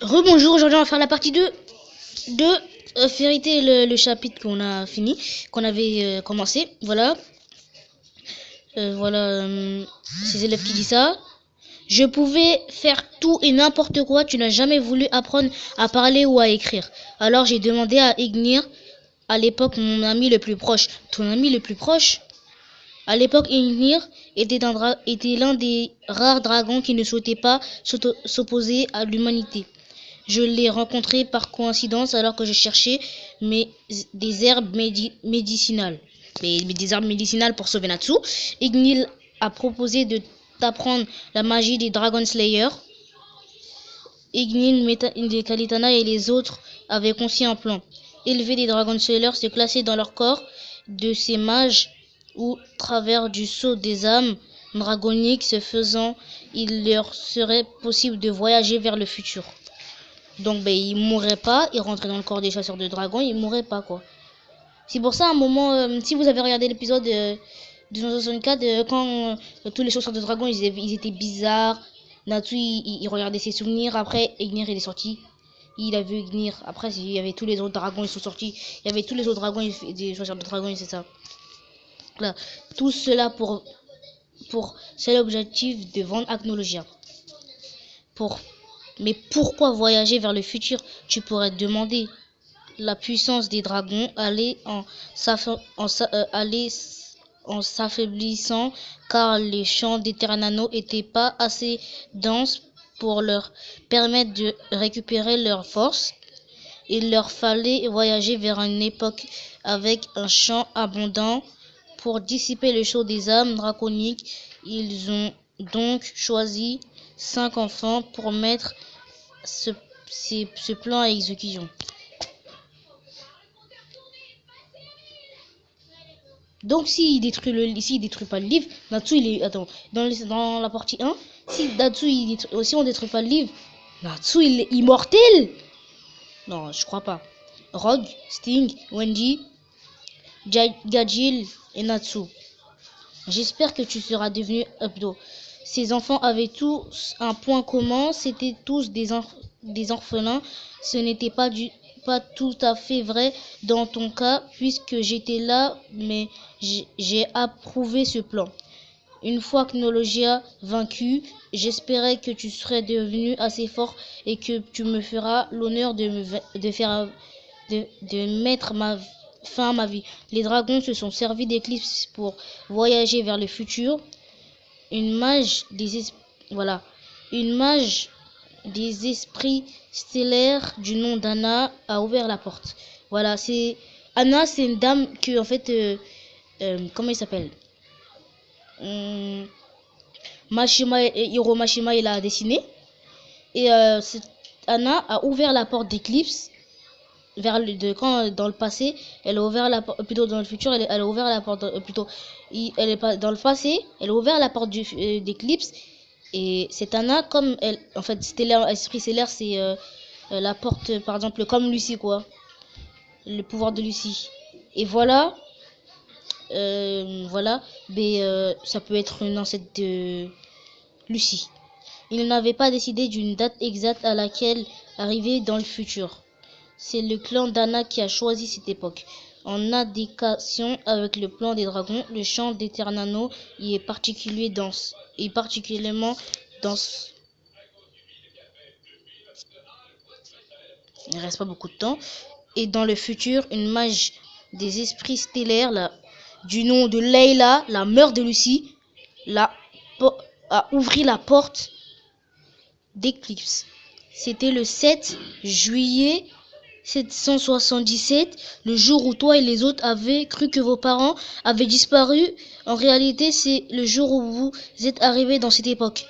Rebonjour, aujourd'hui on va faire la partie 2 de Fairy Tail, le chapitre qu'on a fini, qu'on avait commencé. Voilà, ces élèves qui disent ça. Je pouvais faire tout et n'importe quoi, tu n'as jamais voulu apprendre à parler ou à écrire. Alors j'ai demandé à Ignir, à l'époque mon ami le plus proche. Ton ami le plus proche? À l'époque, Ignir était l'un des rares dragons qui ne souhaitait pas s'opposer à l'humanité. Je l'ai rencontré par coïncidence alors que je cherchais des herbes médicinales. Des herbes médicinales pour sauver Natsu. Ignil a proposé de t'apprendre la magie des Dragon Slayer. Ignil, Kalitana et les autres avaient conçu un plan. Élever des Dragon Slayers, se classer dans leur corps de ces mages ou travers du sceau des âmes dragoniques. Ce faisant, il leur serait possible de voyager vers le futur. Donc ils mourraient pas, ils rentraient dans le corps des chasseurs de dragons, ils mourraient pas quoi. C'est pour ça à un moment, si vous avez regardé l'épisode de 264, quand tous les chasseurs de dragons ils étaient bizarres, Natsu il regardait ses souvenirs, après Ignir il est sorti, il a vu Ignir, après il y avait tous les autres dragons ils sont sortis, il y avait tous les autres dragons, des chasseurs de dragons, c'est ça. Là, tout cela pour c'est l'objectif de vendre Acnologia. Mais pourquoi voyager vers le futur? Tu pourrais te demander. La puissance des dragons allait en s'affaiblissant car les champs d'Eternano n'étaient pas assez denses pour leur permettre de récupérer leur force. Il leur fallait voyager vers une époque avec un champ abondant pour dissiper le chaud des âmes draconiques. Ils ont donc choisi 5 enfants pour mettre ce plan à exécution. Donc s'il détruit pas le livre, Natsu il est... Attends, dans la partie 1, si on détruit pas le livre, Natsu il est immortel. Non, je crois pas. Rogue, Sting, Wendy, Gajil et Natsu. J'espère que tu seras devenu Abdo. Ces enfants avaient tous un point commun, c'était tous des orphelins. Ce n'était pas tout à fait vrai dans ton cas, puisque j'étais là, mais j'ai approuvé ce plan. Une fois Acnologia vaincu, j'espérais que tu serais devenu assez fort et que tu me feras l'honneur de mettre fin à ma vie. Les dragons se sont servis d'Eclipse pour voyager vers le futur. Une mage des esprits stellaires du nom d'Anna a ouvert la porte. Voilà, Anna, c'est une dame que en fait comment il s'appelle, Hiro Mashima il a dessiné, et Anna a ouvert la porte d'Eclipse dans le passé, elle a ouvert la porte, plutôt dans le futur, elle a ouvert la porte, elle est pas dans le passé, elle a ouvert la porte d'Eclipse, et c'est Anna, comme elle, en fait, esprit stellaire, c'est la porte, par exemple, comme Lucie, quoi, le pouvoir de Lucie. Et voilà, ça peut être une ancêtre de Lucie. Il n'avait pas décidé d'une date exacte à laquelle arriver dans le futur. C'est le clan d'Anna qui a choisi cette époque. En adéquation avec le plan des dragons, le champ d'Eternano y est particulièrement dense. Il ne reste pas beaucoup de temps. Et dans le futur, une mage des esprits stellaires, du nom de Layla, la mère de Lucie, a ouvert la porte d'Eclipse. C'était le 7 juillet 777, le jour où toi et les autres avez cru que vos parents avaient disparu. En réalité, c'est le jour où vous êtes arrivés dans cette époque.